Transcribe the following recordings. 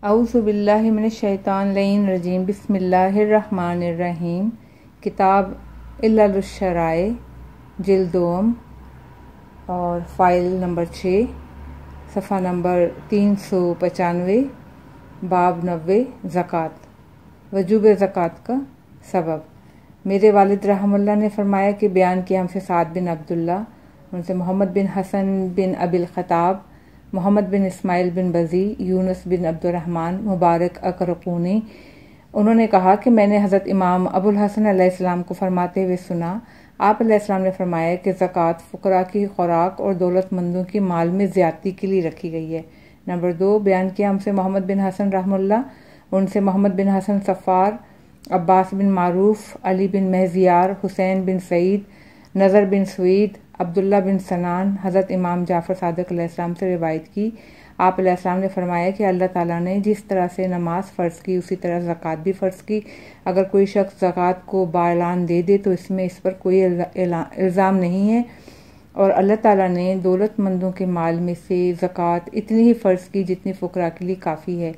اعوذ باللہ من الشیطان الرجیم بسم اللہ الرحمن الرحیم۔ کتاب علل الشرائع جلد دوم اور فائل نمبر 6 صفحہ نمبر 395 باب 90 زکوٰۃ وجوب زکوٰۃ کا سبب۔ میرے والد رحمہ اللہ نے فرمایا کہ بیان کیا ہم سے سعد بن عبداللہ، ان سے محمد بن حسن بن ابی الخطاب، محمد بن اسماعیل بن بزی، یونس بن عبد الرحمن مبارک اکرقونی، انہوں نے کہا کہ میں نے حضرت امام ابو الحسن علیہ السلام کو فرماتے ہوئے سنا۔ آپ علیہ السلام نے فرمایا کہ زکوٰۃ فقراء کی خوراک اور دولت مندوں کی مال میں زیادتی کے لیے رکھی گئی ہے۔ نمبر 2، بیان کیا ہم سے محمد بن حسن رحمہ اللہ، ان سے محمد بن حسن صفار، عباس بن معروف، علی بن مہزیار، حسین بن سعید، نظر بن سوید، عبداللہ بن سنان، حضرت امام جعفر صادق علیہ السلام سے روایت کی۔ آپ علیہ السلام نے فرمایا کہ اللہ تعالیٰ نے جس طرح سے نماز فرض کی اسی طرح زکوٰۃ بھی فرض کی۔ اگر کوئی شخص زکوٰۃ کو بااعلان دے دے تو اس پر کوئی الزام نہیں ہے، اور اللہ تعالیٰ نے دولت مندوں کے مال میں سے زکوٰۃ اتنی ہی فرض کی جتنی فقراء کے لیے کافی ہے۔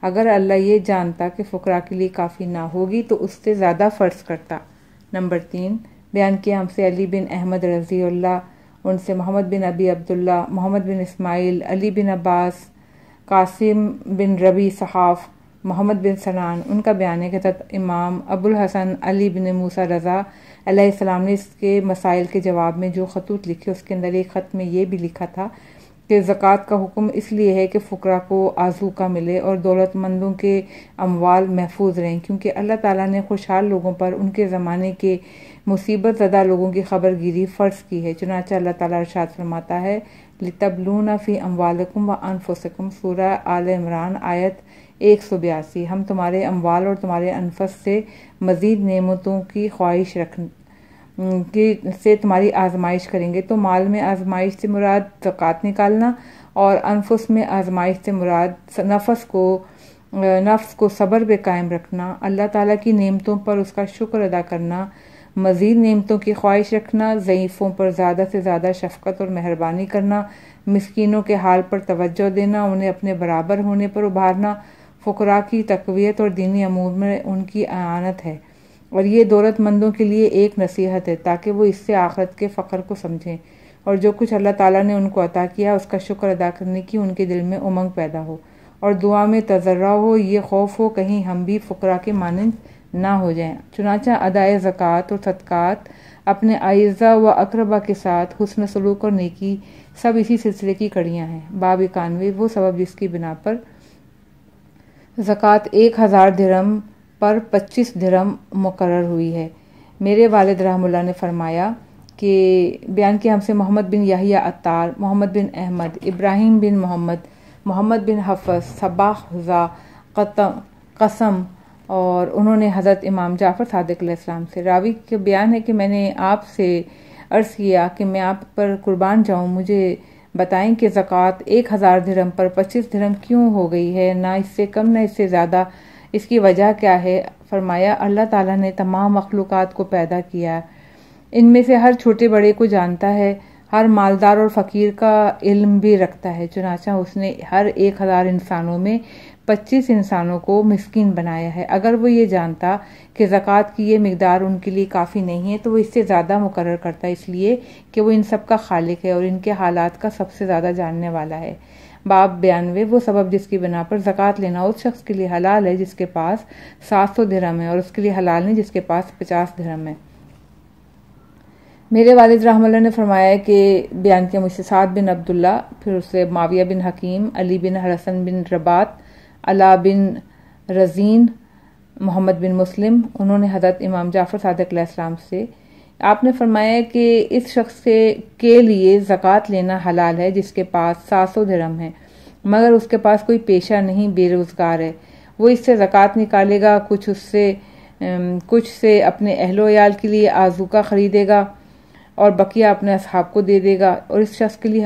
اگر اللہ یہ جانتا کہ فقراء کے لیے کافی نہ ہوگی تو اس سے زیادہ فرض کرتا۔ نمبر 3، بیان کیا ہم سے علی بن احمد رضی اللہ، ان سے محمد بن ابی عبداللہ، محمد بن اسماعیل، علی بن عباس، قاسم بن ربی صحاف، محمد بن سنان، ان کا بیان ہے کہ حضرت امام ابو الحسن علی بن موسیٰ رضا علیہ السلام نے اس کے مسائل کے جواب میں جو خطوط لکھے اس کے اندر ایک خط میں یہ بھی لکھا تھا کہ زکوٰۃ کا حکم اس لیے ہے کہ فقراء کو آذوقہ ملے اور دولت مندوں کے اموال محفوظ رہیں، کیونکہ اللہ تعالیٰ نے خوشحال لوگوں پر ان کے زمانے کے مصیبت زدہ لوگوں کی خبر گیری فرض کی ہے۔ چنانچہ اللہ تعالیٰ ارشاد فرماتا ہے لِتَبْلُونَ فِي أَمْوَالِكُمْ وَأَنفُسِكُمْ، سورہ آل عمران آیت 182۔ ہم تمہارے اموال اور تمہارے انفس سے مزید نعمتوں کی خواہش سے تمہاری آزمائش کریں گے۔ تو مال میں آزمائش سے مراد زکوٰۃ نکالنا، اور انفس میں آزمائش سے مراد نفس کو صبر پہ قائم رکھنا، اللہ تعالیٰ کی نعمتوں پر اس کا شکر ادا کرنا، مزید نعمتوں کی خواہش رکھنا، ضعیفوں پر زیادہ سے زیادہ شفقت اور مہربانی کرنا، مسکینوں کے حال پر توجہ دینا، انہیں اپنے برابر ہونے پر ابھارنا، فقراء کی تقویت اور دینی امور میں ان کی اعانت ہے۔ اور یہ دولت مندوں کے لیے ایک نصیحت ہے تاکہ وہ اس سے آخرت کے فقر کو سمجھیں، اور جو کچھ اللہ تعالیٰ نے ان کو عطا کیا اس کا شکر ادا کرنے کی ان کے دل میں امنگ پیدا ہو، اور دعا میں تضرع ہو، یہ خوف ہو کہیں ہم بھی فقراء کے مانند نہ ہو جائیں۔ چنانچہ ادائے زکوٰۃ اور صدقات، اپنے اعزاء و اقربا کے ساتھ حسن سلوک اور نیکی، سب اسی سلسلے کی کڑیاں ہیں۔ باب 91، وہ سبب جس کی بنا پر زکوٰۃ 1000 درہم پر 25 درہم مقرر ہوئی ہے۔ میرے والد رحمہ اللہ نے فرمایا کہ بیان کیا ہم سے محمد بن یحییٰ عطار، محمد بن احمد، ابراہیم بن محمد، محمد بن حفص، صباح حذا، قسم، اور انہوں نے حضرت امام جعفر صادق علیہ السلام سے راوی کے بیان ہے کہ میں نے آپ سے عرض کیا کہ میں آپ پر قربان جاؤں، مجھے بتائیں کہ زکوٰۃ 1000 درہم پر 25 درہم کیوں ہو گئی ہے، نہ اس سے کم نہ اس سے زیادہ، اس کی وجہ کیا ہے؟ فرمایا اللہ تعالیٰ نے تمام مخلوقات کو پیدا کیا، ان میں سے ہر چھوٹے بڑے کو جانتا ہے، ہر مالدار اور فقیر کا علم بھی رکھتا ہے، چنانچہ اس نے ہر 1000 انسانوں میں 25 انسانوں کو مسکین بنایا ہے۔ اگر وہ یہ جانتا کہ زکوٰۃ کی یہ مقدار ان کے لیے کافی نہیں ہے تو وہ اس سے زیادہ مقرر کرتا، اس لیے کہ وہ ان سب کا خالق ہے اور ان کے حالات کا سب سے زیادہ جاننے والا ہے۔ باب 92، وہ سبب جس کی بنا پر زکوٰۃ لینا اس شخص کے لیے حلال ہے جس کے پاس 700 درہم ہے، اور اس کے لیے حلال نہیں جس کے پاس 50 درہم ہے۔ میرے والد رحمہ اللہ نے فرمایا کہ بیان کیا مجھ سے سعد بن عبداللہ، پھر اس سے معاویہ بن حکیم، علی بن حسن بن رباط، علا بن رزین، محمد بن مسلم، انہوں نے حضرت امام جعفر صادق علیہ السلام سے آپ نے فرمایا کہ اس شخص کے لیے زکوٰۃ لینا حلال ہے جس کے پاس 700 درہم ہے، مگر اس کے پاس کوئی پیشہ نہیں، بے روزگار ہے، وہ اس سے زکوٰۃ نکالے گا، کچھ سے اپنے اہل و عیال کے لیے آذوقہ خریدے گا اور بقیہ اپنے اصحاب کو دے دے گا، اور اس شخص کے لیے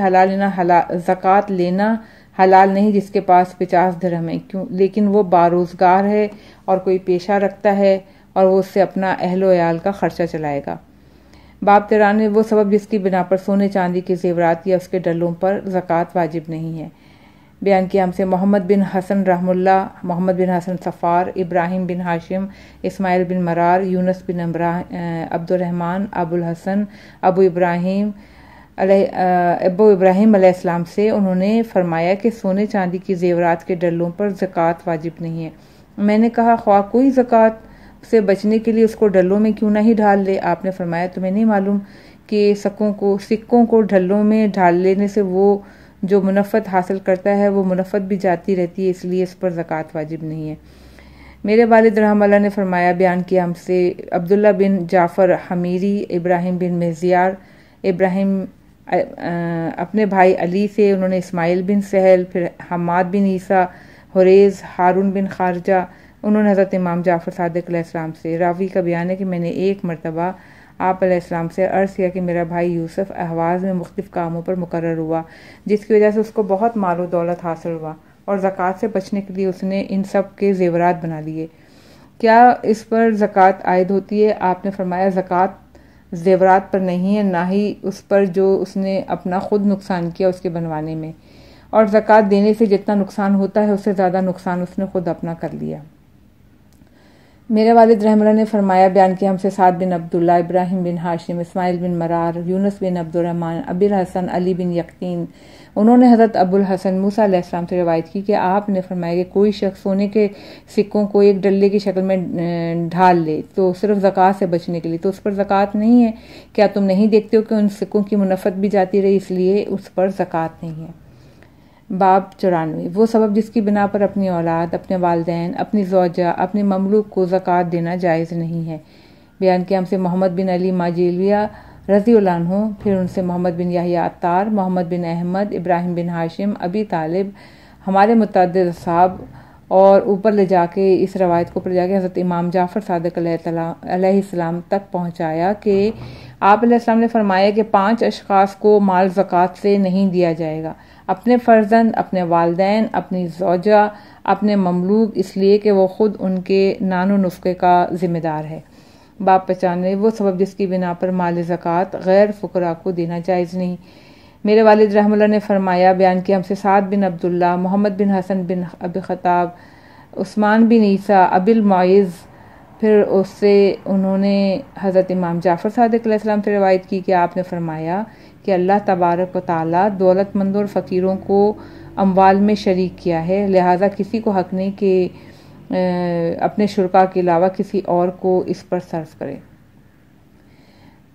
زکوٰۃ لینا حلال نہیں جس کے پاس 50 درہم ہے، لیکن وہ باروزگار ہے اور کوئی پیشہ رکھتا ہے اور وہ اس سے اپنا اہل و عیال کا خرچہ چلائے گا۔ باب 93، وہ سبب جس کی بنا پر سونے چاندی کے زیورات یا اس کے ڈلوں پر زکوٰۃ واجب نہیں ہے۔ بیان کیا ہم سے محمد بن حسن رحم اللہ، محمد بن حسن صفار، ابراہیم بن ہاشم، اسماعیل بن مرار، یونس بن عبد الرحمن، ابو الحسن، ابو ابراہیم علیہ السلام سے انہوں نے فرمایا کہ سونے چاندی کی زیورات کے ڈلوں پر زکوٰۃ واجب نہیں ہے۔ میں نے کہا خواہ کوئی زکوٰۃ سے بچنے کے لیے اس کو ڈلوں میں کیوں نہیں ڈھال لے؟ آپ نے فرمایا تمہیں نہیں معلوم کہ سکوں کو ڈھلوں میں ڈھال لینے سے وہ جو منفعت حاصل کرتا ہے وہ منفعت بھی جاتی رہتی ہے، اس لیے اس پر زکوٰۃ واجب نہیں ہے۔ میرے والد رحمہ اللہ نے فرمایا، بیان کیا ہم سے عبداللہ بن جعفر حمیری، ابراہیم بن مہزیار، ابراہیم اپنے بھائی علی سے، انہوں نے اسماعیل بن سہل، پھر حماد بن عیسیٰ، حریز، ہارون بن خارجہ، انہوں نے حضرت امام جعفر صادق علیہ السلام سے۔ راوی کا بیان ہے کہ میں نے ایک مرتبہ آپ علیہ السلام سے عرض کیا کہ میرا بھائی یوسف اہواز میں مختلف کاموں پر مقرر ہوا، جس کی وجہ سے اس کو بہت مال و دولت حاصل ہوا، اور زکوٰۃ سے بچنے کے لیے اس نے ان سب کے زیورات بنا لیے، کیا اس پر زکوٰۃ عائد ہوتی ہے؟ آپ نے فرمایا زکوٰۃ زیورات پر نہیں ہے، نہ ہی اس پر جو اس نے اپنا خود نقصان کیا اس کے بنوانے میں، اور زکوٰۃ دینے سے جتنا نقصان ہوتا ہے اس سے زیادہ نقصان اس نے خود اپنا کر لیا۔ میرے والد رحمہ اللہ نے فرمایا، بیان کیا ہم سے سعد بن عبداللہ، ابراہیم بن ہاشم، اسماعیل بن مرار، یونس بن عبد الرحمن، ابی الحسن، علی بن یقین، انہوں نے حضرت ابو الحسن موسیٰ علیہ السلام سے روایت کی کہ آپ نے فرمایا کہ کوئی شخص سونے کے سکوں کو ایک ڈلے کی شکل میں ڈھال لے تو صرف زکوٰۃ سے بچنے کے لیے، تو اس پر زکوٰۃ نہیں ہے۔ کیا تم نہیں دیکھتے ہو کہ ان سکوں کی منفعت بھی جاتی رہی، اس لیے اس پر زکوٰۃ نہیں ہے۔ باب 94، وہ سبب جس کی بنا پر اپنی اولاد، اپنے والدین، اپنی زوجہ، اپنے مملوک کو زکوٰۃ دینا جائز نہیں ہے۔ بیان کیا ہم سے محمد بن علی ماجیلیہ رضی اللہ عنہ، پھر ان سے محمد بن یحییٰ عطار، محمد بن احمد، ابراہیم بن ہاشم، ابی طالب، ہمارے متعدد اصحاب، اور اوپر لے جا کے اس روایت کو اوپر جا کے حضرت امام جعفر صادق علیہ السلام تک پہنچایا کہ آپ علیہ السلام نے فرمایا کہ 5 اشخاص کو مال زکوٰۃ سے نہیں دیا جائے گا: اپنے فرزند، اپنے والدین، اپنی زوجہ، اپنے مملوک، اس لیے کہ وہ خود ان کے نان و نفقے کا ذمہ دار ہے۔ باب 95، وہ سبب جس کی بنا پر مال زکوٰۃ غیر فقراء کو دینا جائز نہیں۔ میرے والد رحمہ اللہ نے فرمایا، بیان کیا ہم سے سعد بن عبداللہ، محمد بن حسن بن ابی خطاب، عثمان بن عیسیٰ، ابی المعز، پھر اس سے انہوں نے حضرت امام جعفر صادق علیہ السلام سے روایت کی کہ آپ نے فرمایا کہ اللہ تبارک و تعالیٰ دولت مندوں اور فقیروں کو اموال میں شریک کیا ہے، لہٰذا کسی کو حق نہیں کہ اپنے شرکاء کے علاوہ کسی اور کو اس پر صرف کرے۔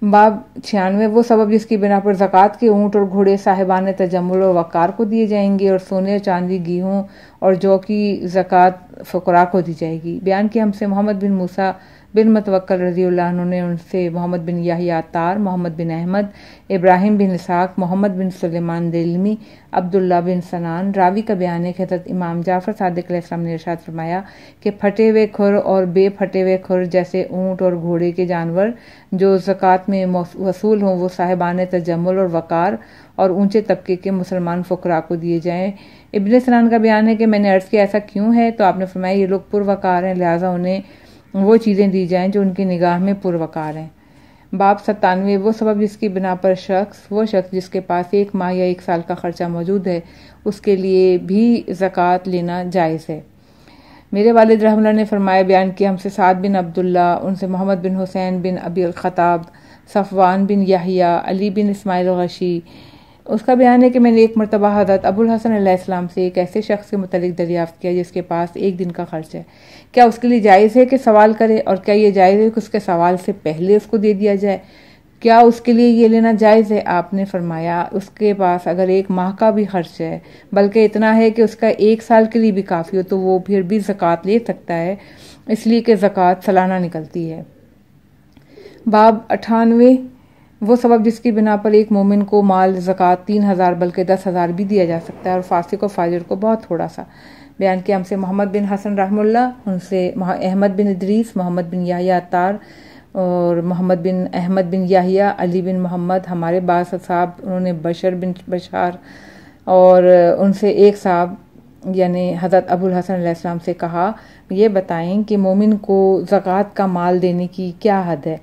باب 96، وہ سبب جس کی بنا پر زکوٰۃ کے اونٹ اور گھوڑے صاحبان تجمل اور وقار کو دیے جائیں گے، اور سونے اور چاندی، گیہوں اور جو کی زکوٰۃ فقراء کو دی جائے گی۔ بیان کیا ہم سے محمد بن موسیٰ بن متوکل رضی اللہ عنہ نے ان سے محمد بن یحییٰ عطار، محمد بن احمد، ابراہیم بن اسحاق، محمد بن سلیمان دلمی، عبداللہ بن سنان، راوی کا بیان ہے کہ حضرت امام جعفر صادق علیہ السلام نے ارشاد فرمایا کہ پھٹے ہوئے کھر اور بے پھٹے ہوئے کھر جیسے اونٹ اور گھوڑے کے جانور جو زکوٰۃ میں وصول ہوں وہ صاحبان تجمل اور وقار اور اونچے طبقے کے مسلمان فقراء کو دیے جائیں۔ ابن سنان کا بیان ہے کہ میں نے عرض کیا ایسا کیوں ہے؟ تو آپ نے فرمایا یہ لوگ پروقار ہیں، لہٰذا انہیں وہ چیزیں دی جائیں جو ان کی نگاہ میں پروقار ہیں۔ باب 97، وہ سبب جس کی بنا پر وہ شخص جس کے پاس 1 ماہ یا 1 سال کا خرچہ موجود ہے اس کے لیے بھی زکوٰۃ لینا جائز ہے۔ میرے والد رحمہ اللہ نے فرمایا، بیان کیا ہم سے سعد بن عبداللہ، ان سے محمد بن حسین بن ابی الخطاب، صفوان بن یحییٰ، علی بن اسماعیل غشی، اس کا بیان ہے کہ میں نے ایک مرتبہ حضرت ابو الحسن علیہ السلام سے ایک ایسے شخص کے متعلق دریافت کیا جس کے پاس 1 دن کا خرچ ہے، کیا اس کے لیے جائز ہے کہ سوال کرے، اور کیا یہ جائز ہے کہ اس کے سوال سے پہلے اس کو دے دیا جائے؟ کیا اس کے لیے یہ لینا جائز ہے؟ آپ نے فرمایا اس کے پاس اگر 1 ماہ کا بھی خرچ ہے، بلکہ اتنا ہے کہ اس کا 1 سال کے لیے بھی کافی ہو، تو وہ پھر بھی زکوٰۃ لے سکتا ہے، اس لیے کہ زکوٰۃ سالانہ نکلتی ہے۔ باب 98، وہ سبب جس کی بنا پر ایک مومن کو مال زکوٰۃ 3000 بلکہ 10,000 بھی دیا جا سکتا ہے اور فاسق و فاجر کو بہت تھوڑا سا۔ بیان کیا ہم سے محمد بن حسن رحم اللہ، ان سے احمد بن ادریس، محمد بن یحییٰ عطار اور محمد بن احمد بن یحییٰ، علی بن محمد، ہمارے بعض صاحب انہوں نے بشر بن بشار، اور ان سے ایک صاحب یعنی حضرت ابو الحسن علیہ السلام سے کہا، یہ بتائیں کہ مومن کو زکوٰۃ کا مال دینے کی کیا حد ہے؟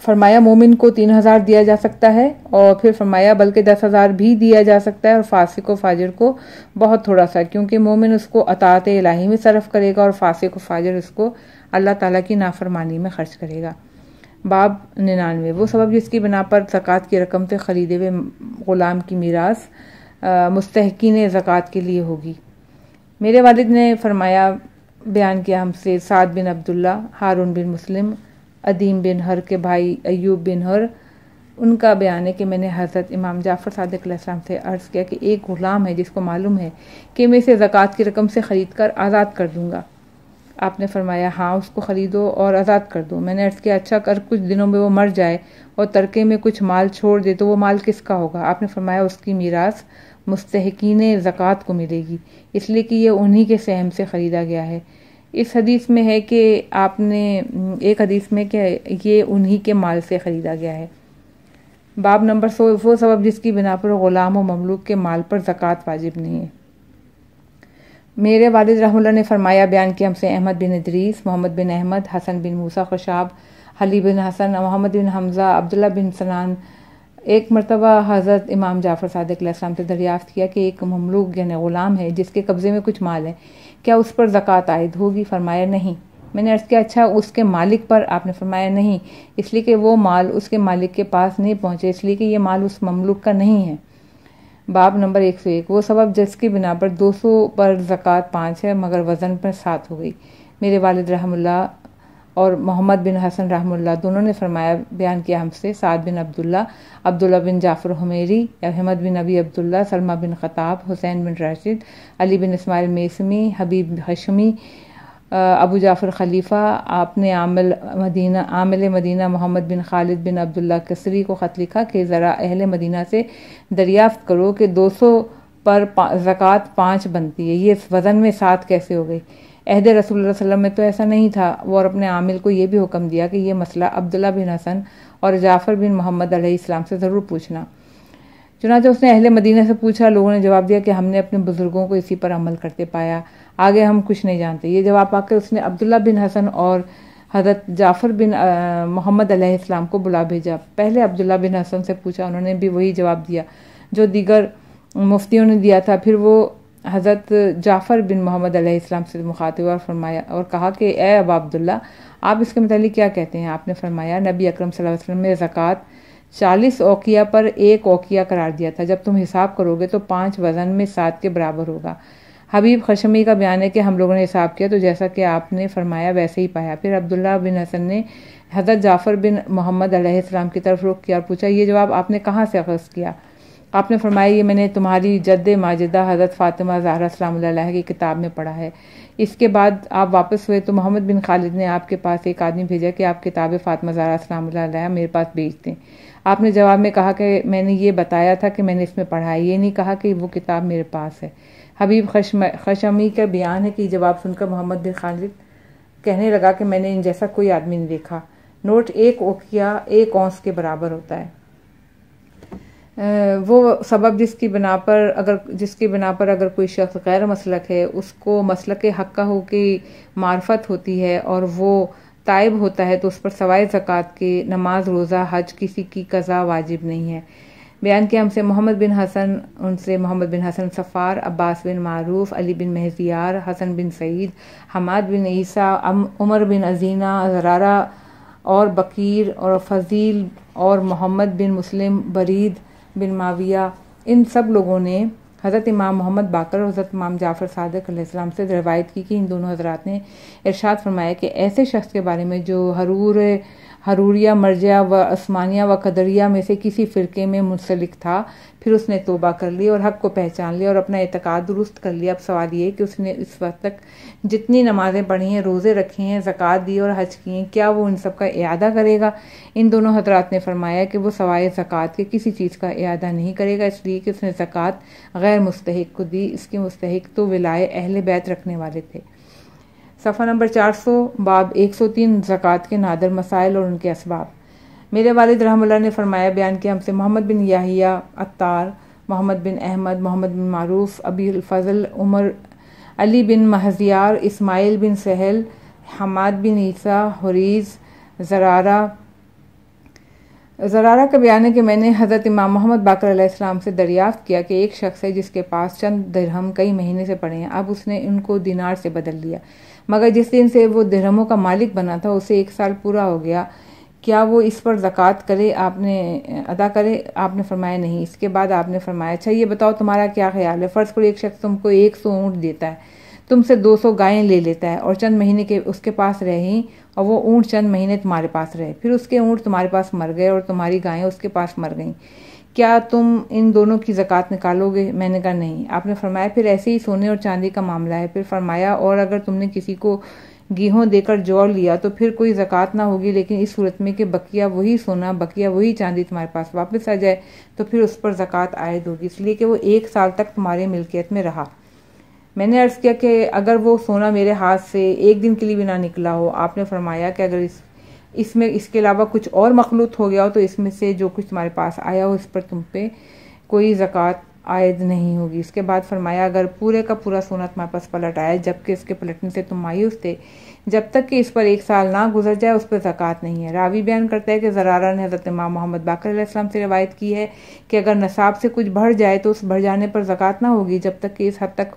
فرمایا مومن کو 3000 دیا جا سکتا ہے، اور پھر فرمایا بلکہ 10,000 بھی دیا جا سکتا ہے، اور فاسق و فاجر کو بہت تھوڑا سا، کیونکہ مومن اس کو اطاعت الہی میں صرف کرے گا اور فاسق و فاجر اس کو اللہ تعالیٰ کی نافرمانی میں خرچ کرے گا۔ باب 99، وہ سبب جس کی بنا پر زکوٰۃ کی رقم سے خریدے ہوئے غلام کی میراث مستحقین زکوٰۃ کے لیے ہوگی۔ میرے والد نے فرمایا بیان کیا ہم سے سعد بن عبداللہ، ہارون بن مسلم، عدیم بن ہر کے بھائی ایوب بن ہر، ان کا بیان ہے کہ میں نے حضرت امام جعفر صادق علیہ السلام سے عرض کیا کہ ایک غلام ہے جس کو معلوم ہے کہ میں اسے زکوٰۃ کی رقم سے خرید کر آزاد کر دوں گا۔ آپ نے فرمایا ہاں، اس کو خریدو اور آزاد کر دو۔ میں نے عرض کیا اچھا، کر کچھ دنوں میں وہ مر جائے اور ترکے میں کچھ مال چھوڑ دے تو وہ مال کس کا ہوگا؟ آپ نے فرمایا اس کی میراث مستحقین زکوٰۃ کو ملے گی، اس لیے کہ یہ انہی کے سہم سے خریدا گیا ہے۔ اس حدیث میں ہے کہ آپ نے ایک حدیث میں کہ یہ انہی کے مال سے خریدا گیا ہے۔ باب نمبر 100، وہ سبب جس کی بنا پر غلام و مملوک کے مال پر زکوٰۃ واجب نہیں ہے۔ میرے والد رحمہ اللہ نے فرمایا بیان کیا ہم سے احمد بن ادریس، محمد بن احمد، حسن بن موسیٰ خشاب، حلی بن حسن، محمد بن حمزہ، عبداللہ بن سنان ایک مرتبہ حضرت امام جعفر صادق علیہ السلام سے دریافت کیا کہ ایک مملوک یعنی غلام ہے جس کے قبضے میں کچھ مال ہے، کیا اس پر زکوٰۃ عائد ہوگی؟ فرمایا نہیں۔ میں نے عرض کیا اچھا اس کے مالک پر؟ آپ نے فرمایا نہیں، اس لیے کہ وہ مال اس کے مالک کے پاس نہیں پہنچے، اس لیے کہ یہ مال اس مملوک کا نہیں ہے۔ باب نمبر 101، وہ سبب جس کی بنا پر 200 پر زکوٰۃ 5 ہے مگر وزن پر 7 ہو گئی۔ میرے والد رحم اللہ اور محمد بن حسن رحم اللہ دونوں نے فرمایا بیان کیا ہم سے سعد بن عبداللہ، عبداللہ بن جعفر حمیری، احمد بن ابی عبداللہ، سلمہ بن خطاب، حسین بن راشد، علی بن اسماعیل میسمی، حبیب ہشمی، ابو جعفر خلیفہ، آپ نے عامل مدینہ محمد بن خالد بن عبداللہ کسری کو خط لکھا کہ ذرا اہل مدینہ سے دریافت کرو کہ 200 پر زکوٰۃ 5 بنتی ہے، یہ اس وزن میں 7 کیسے ہو گئی؟ عہد رسول اللہ صلی اللہ علیہ وسلم میں تو ایسا نہیں تھا۔ وہ اور اپنے عامل کو یہ بھی حکم دیا کہ یہ مسئلہ عبداللہ بن حسن اور جعفر بن محمد علیہ السلام سے ضرور پوچھنا۔ چنانچہ اس نے اہل مدینہ سے پوچھا، لوگوں نے جواب دیا کہ ہم نے اپنے بزرگوں کو اسی پر عمل کرتے پایا، آگے ہم کچھ نہیں جانتے۔ یہ جواب پا کر اس نے عبداللہ بن حسن اور حضرت جعفر بن محمد علیہ السلام کو بلا بھیجا۔ پہلے عبداللہ بن حسن سے پوچھا، انہوں نے بھی وہی جواب دیا جو دیگر مفتیوں نے دیا تھا۔ پھر وہ حضرت جعفر بن محمد علیہ السلام سے مخاطب اور فرمایا اور کہا کہ اے ابا عبداللہ، آپ اس کے متعلق کیا کہتے ہیں؟ آپ نے فرمایا نبی اکرم صلی اللہ علیہ وسلم نے زکوٰۃ 40 اوقیہ پر 1 اوقیہ قرار دیا تھا، جب تم حساب کرو گے تو 5 وزن میں 7 کے برابر ہوگا۔ حبیب خشمی کا بیان ہے کہ ہم لوگوں نے حساب کیا تو جیسا کہ آپ نے فرمایا ویسے ہی پایا۔ پھر عبداللہ بن حسن نے حضرت جعفر بن محمد علیہ السلام کی طرف رخ کیا اور پوچھا، یہ جواب آپ نے کہاں سے اخذ کیا؟ آپ نے فرمایا یہ میں نے تمہاری جد ماجدہ حضرت فاطمہ زہرا سلام اللہ علیہ کی کتاب میں پڑھا ہے۔ اس کے بعد آپ واپس ہوئے تو محمد بن خالد نے آپ کے پاس ایک آدمی بھیجا کہ آپ کتاب فاطمہ زہرا سلام اللہ علیہ میرے پاس بھیج دیں۔ آپ نے جواب میں کہا کہ میں نے یہ بتایا تھا کہ میں نے اس میں پڑھا ہے، یہ نہیں کہا کہ وہ کتاب میرے پاس ہے۔ حبیب خشمی کا بیان ہے کہ یہ جواب سن کر محمد بن خالد کہنے لگا کہ میں نے ان جیسا کوئی آدمی نہیں دیکھا۔ نوٹ 1 اوقیہ 1 اونس کے برابر ہوتا ہے۔ وہ سبب جس کی بنا پر اگر کوئی شخص غیر مسلک ہے اس کو مسلک حق ہو کی معرفت ہوتی ہے اور وہ تائب ہوتا ہے تو اس پر سوائے زکوٰۃ کے نماز، روزہ، حج کسی کی قضا واجب نہیں ہے۔ بیان کیا ہم سے محمد بن حسن، ان سے محمد بن حسن صفار، عباس بن معروف، علی بن مہزیار، حسن بن سعید، حماد بن عیسیٰ، عمر بن عزینہ، زرارہ اور بکیر اور فضیل اور محمد بن مسلم، برید بن معاویہ، ان سب لوگوں نے حضرت امام محمد باقر اور حضرت امام جعفر صادق علیہ السلام سے روایت کی کہ ان دونوں حضرات نے ارشاد فرمایا کہ ایسے شخص کے بارے میں جو حروریہ، مرجعہ و عثمانیہ و قدریہ میں سے کسی فرقے میں منسلک تھا، پھر اس نے توبہ کر لی اور حق کو پہچان لیا اور اپنا اعتقاد درست کر لیا۔ اب سوال یہ کہ اس نے اس وقت تک جتنی نمازیں پڑھی ہیں، روزے رکھے ہیں، زکوٰۃ دی اور حج کی ہیں، کیا وہ ان سب کا اعادہ کرے گا؟ ان دونوں حضرات نے فرمایا کہ وہ سوائے زکوٰۃ کے کسی چیز کا اعادہ نہیں کرے گا، اس لیے کہ اس نے زکوٰۃ غیر مستحق کو دی، اس کے مستحق تو ولائے اہل بیت رکھنے والے تھے۔ صفحہ نمبر 400، باب 103، زکوٰۃ کے نادر مسائل اور ان کے اسباب۔ میرے والد رحم اللہ نے فرمایا بیان کیا ہم سے محمد بن یحییٰ عطار، محمد بن احمد، محمد بن معروف، ابی الفضل، عمر، علی بن مہزیار، اسماعیل بن سہل، حماد بن عیسیٰ، حریز، زرارہ زرارہ کا بیان ہے کہ میں نے حضرت امام محمد باقر علیہ السلام سے دریافت کیا کہ ایک شخص ہے جس کے پاس چند درہم کئی مہینے سے پڑے ہیں، اب اس نے ان کو دینار سے بدل لیا، مگر جس دن سے وہ درہموں کا مالک بنا تھا اسے 1 سال پورا ہو گیا، کیا وہ اس پر زکوٰۃ کرے ادا کرے؟ آپ نے فرمایا نہیں۔ اس کے بعد آپ نے فرمایا اچھا یہ بتاؤ تمہارا کیا خیال ہے، فرض کرو ایک شخص تم کو 100 اونٹ دیتا ہے، تم سے 200 گائیں لے لیتا ہے اور چند مہینے کے اس کے پاس رہیں اور وہ اونٹ چند مہینے تمہارے پاس رہے، پھر اس کے اونٹ تمہارے پاس مر گئے اور تمہاری گائیں اس کے پاس مر گئیں، کیا تم ان دونوں کی زکوٰۃ نکالو گے؟ میں نے کہا نہیں۔ آپ نے فرمایا پھر ایسے ہی سونے اور چاندی کا معاملہ ہے، پھر فرمایا اور اگر تم نے کسی کو گیہوں دے کر جوڑ لیا تو پھر کوئی زکوٰۃ نہ ہوگی، لیکن اس صورت میں کہ بقیہ وہی سونا بقیہ وہی چاندی تمہارے پاس واپس آ جائے تو پھر اس پر زکوٰۃ عائد ہوگی، اس لیے کہ وہ 1 سال تک تمہاری ملکیت میں رہا۔ میں نے عرض کیا کہ اگر وہ سونا میرے ہاتھ سے 1 دن کے لیے بھی نہ نکلا ہو، آپ نے فرمایا کہ اگر اس میں اس کے علاوہ کچھ اور مخلوط ہو گیا ہو تو اس میں سے جو کچھ تمہارے پاس آیا ہو اس پر تم پہ کوئی زکوٰۃ عائد نہیں ہوگی۔ اس کے بعد فرمایا اگر پورے کا پورا سونا تمہارے پاس پلٹ آیا جبکہ اس کے پلٹنے سے تم مایوس تھے، جب تک کہ اس پر 1 سال نہ گزر جائے اس پر زکوٰۃ نہیں ہے۔ راوی بیان کرتا ہے کہ زرارہ نے حضرت امام محمد باقر علیہ السلام سے روایت کی ہے کہ اگر نصاب سے کچھ بڑھ جائے تو اس بڑھ جانے پر زکوٰۃ نہ ہوگی جب تک کہ اس حد تک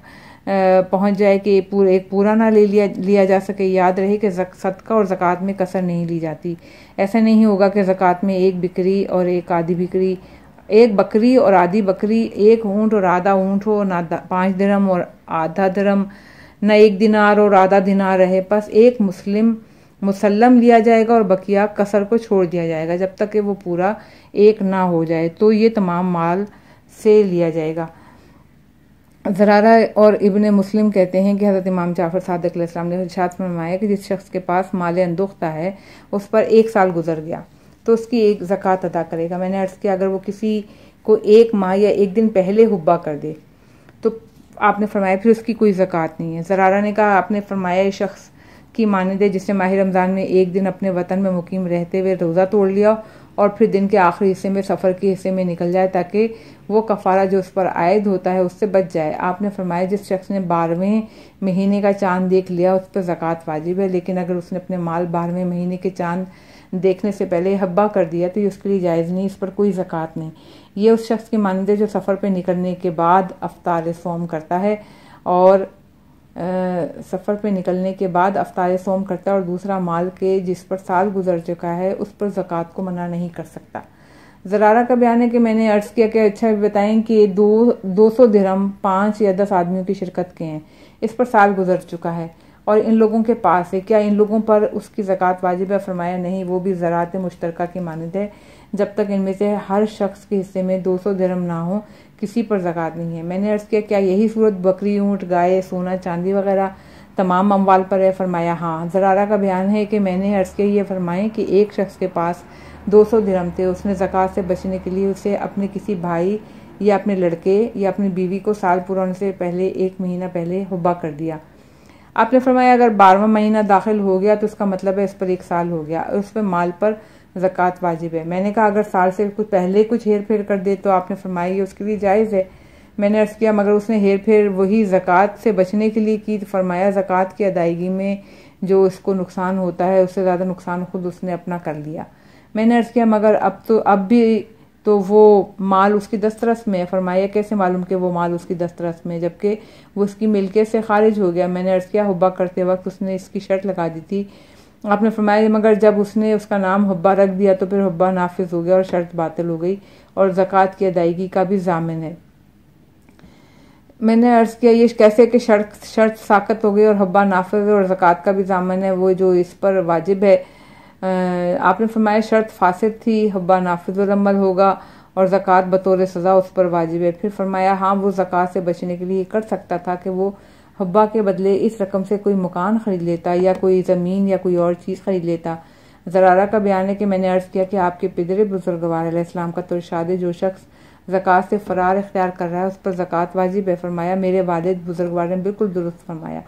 پہنچ جائے کہ ایک پورا نہ لیا جا سکے۔ یاد رہے کہ صدقہ اور زکوٰۃ میں کسر نہیں لی جاتی، ایسا نہیں ہوگا کہ زکوٰۃ میں ایک بکری اور آدھی بکری، ایک بکری اور آدھی بکری، ایک اونٹ اور آدھا اونٹ ہو، نہ 5 درہم اور آدھا درہم، نہ 1 دینار اور آدھا دینار رہے، بس ایک مسلم لیا جائے گا اور بقیہ کسر کو چھوڑ دیا جائے گا جب تک کہ وہ پورا ایک نہ ہو جائے، تو یہ تمام مال سے لیا جائے گا۔ زرارہ اور ابن مسلم کہتے ہیں کہ حضرت امام جعفر صادق علیہ السلام نے ارشاد فرمایا کہ جس شخص کے پاس مال اندوختہ ہے اس پر 1 سال گزر گیا تو اس کی ایک زکوٰۃ ادا کرے گا۔ میں نے عرض کیا اگر وہ کسی کو 1 ماہ یا 1 دن پہلے حبہ کر دے تو آپ نے فرمایا پھر اس کی کوئی زکوٰۃ نہیں ہے۔ زرارہ نے کہا آپ نے فرمایا یہ شخص کی مانند ہے جس نے ماہ رمضان میں 1 دن اپنے وطن میں مقیم رہتے ہوئے روزہ توڑ لیا اور پھر دن کے آخری حصے میں سفر کے حصے میں نکل جائے تاکہ وہ کفارہ جو اس پر عائد ہوتا ہے اس سے بچ جائے۔ آپ نے فرمایا جس شخص نے 12ویں مہینے کا چاند دیکھ لیا اس پر زکوٰۃ واجب ہے، لیکن اگر اس نے اپنے مال 12ویں مہینے کے چاند دیکھنے سے پہلے حبہ کر دیا تو یہ اس کے لیے جائز نہیں، اس پر کوئی زکوٰۃ نہیں۔ یہ اس شخص کی مانند ہے جو سفر پہ نکلنے کے بعد افطار صوم کرتا ہے اور اور دوسرا مال کے جس پر سال گزر چکا ہے اس پر زکوٰۃ کو منع نہیں کر سکتا۔ زرارہ کا بیان ہے کہ میں نے عرض کیا کہ اچھا بتائیں کہ 200 درہم 5 یا 10 آدمیوں کی شرکت کے ہیں، اس پر سال گزر چکا ہے اور ان لوگوں کے پاس ہے، کیا ان لوگوں پر اس کی زکوٰۃ واجب ہے؟ فرمایا نہیں، وہ بھی زراعت مشترکہ کی مانند ہے، جب تک ان میں سے ہر شخص کے حصے میں 200 درہم نہ ہو کسی پر زکوٰۃ نہیں ہے۔ میں نے عرض کیا یہی صورت بکری، اونٹ، گائے، سونا، چاندی وغیرہ تمام اموال پر ہے؟ فرمایا ہاں۔ زرارہ کا بیان ہے کہ میں نے عرض کیا یہ فرمائیں کہ ایک شخص کے پاس 200 درہم تھے، اس نے زکوٰۃ سے بچنے کے لیے اسے اپنے کسی بھائی یا اپنے لڑکے یا اپنی بیوی کو سال پورا ہونے سے پہلے 1 مہینہ پہلے حبہ کر دیا۔ آپ نے فرمایا اگر 12واں مہینہ داخل ہو گیا تو اس کا مطلب ہے اس پر 1 سال ہو گیا اور اس پہ مال پر زکوٰۃ واجب ہے۔ میں نے کہا اگر سال سے کچھ پہلے کچھ ہیر پھیر کر دے تو آپ نے فرمایا یہ اس کے لیے جائز ہے۔ میں نے عرض کیا مگر اس نے ہیر پھیر وہی زکوٰۃ سے بچنے کے لیے کی، تو فرمایا زکوٰۃ کی ادائیگی میں جو اس کو نقصان ہوتا ہے اس سے زیادہ نقصان خود اس نے اپنا کر لیا۔ میں نے عرض کیا مگر اب بھی تو وہ مال اس کی دسترس میں ہے۔ فرمایا کیسے معلوم کہ وہ مال اس کی دسترس میں جبکہ وہ اس کی ملکیت سے خارج ہو گیا؟ میں نے عرض کیا حبہ کرتے وقت اس نے اس کی شرط لگا دی تھی۔ آپ نے فرمایا مگر جب اس نے اس کا نام حبہ رکھ دیا تو پھر حبہ نافذ ہو گیا اور شرط باطل ہو گئی اور زکوٰۃ کی ادائیگی کا بھی ضامن ہے۔ میں نے عرض کیا یہ کیسے کہ شرط ساقط ہو گئی اور حبہ نافذ ہے اور زکوٰۃ کا بھی ضامن ہے وہ جو اس پر واجب ہے؟ آپ نے فرمایا شرط فاسد تھی، حبہ نافذ العمل ہوگا اور زکوٰۃ بطور سزا اس پر واجب ہے۔ پھر فرمایا ہاں وہ زکوٰۃ سے بچنے کے لیے کر سکتا تھا کہ وہ حبہ کے بدلے اس رقم سے کوئی مکان خرید لیتا یا کوئی زمین یا کوئی اور چیز خرید لیتا۔ زرارہ کا بیان ہے کہ میں نے عرض کیا کہ آپ کے پدر بزرگوار علیہ السلام کا تو ارشاد ہے جو شخص زکوٰۃ سے فرار اختیار کر رہا ہے اس پر زکوٰۃ واجب ہے۔ فرمایا میرے والد بزرگوار نے بالکل درست فرمایا،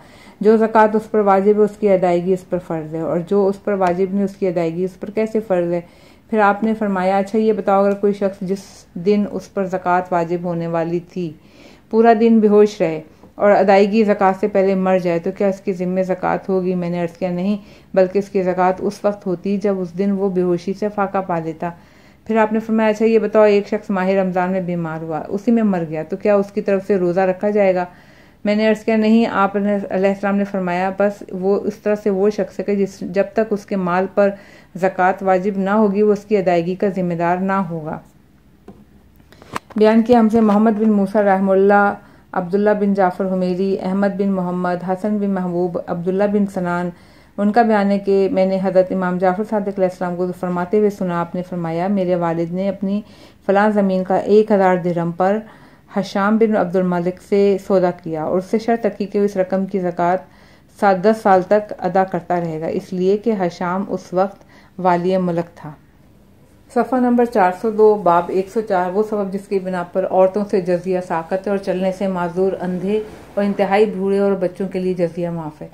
جو زکوٰۃ اس پر واجب ہے اس کی ادائیگی اس پر فرض ہے اور جو اس پر واجب نہیں اس کی ادائیگی اس پر کیسے فرض ہے؟ پھر آپ نے فرمایا اچھا یہ بتاؤ اگر کوئی شخص جس دن اس پر زکوٰۃ واجب ہونے والی تھی پورا دن بے ہوش رہے اور ادائیگی زکوٰۃ سے پہلے مر جائے تو کیا اس کی ذمہ زکوٰۃ ہوگی؟ میں نے عرض کیا نہیں، بلکہ اس کی زکوٰۃ اس وقت ہوتی جب اس دن وہ بے ہوشی سے فاقہ پا لیتا۔ پھر آپ نے فرمایا اچھا یہ بتاؤ ایک شخص ماہ رمضان میں بیمار ہوا، اسی میں مر گیا، تو کیا اس کی طرف سے روزہ رکھا جائے گا؟ میں نے عرض کیا نہیں، آپ علیہ السلام نے فرمایا بس وہ اس طرح سے وہ شخص ہے کہ جب تک اس کے مال پر زکوٰۃ واجب نہ ہوگی وہ اس کی ادائیگی کا ذمہ دار نہ ہوگا۔ بیان کیا ہم سے محمد بن موسیٰ رحمہ اللہ، عبداللہ بن جعفر حمیری، احمد بن محمد، حسن بن محبوب، عبداللہ بن سنان، ان کا بیان ہے کہ میں نے حضرت امام جعفر صادق علیہ السلام کو فرماتے ہوئے سنا، آپ نے فرمایا میرے والد نے اپنی فلاں زمین کا 1000 درہم پر حشام بن عبد الملک سے سودا کیا اور اس سے شرط رکھی کہ اس رقم کی زکوٰۃ 10 سال تک ادا کرتا رہے گا، اس لیے کہ حشام اس وقت والی ملک تھا۔ صفحہ نمبر 402، باب 104، وہ سبب جس کی بنا پر عورتوں سے جزیہ ساقط ہے اور چلنے سے معذور، اندھے اور انتہائی بوڑھے اور بچوں کے لیے جزیہ معاف ہے۔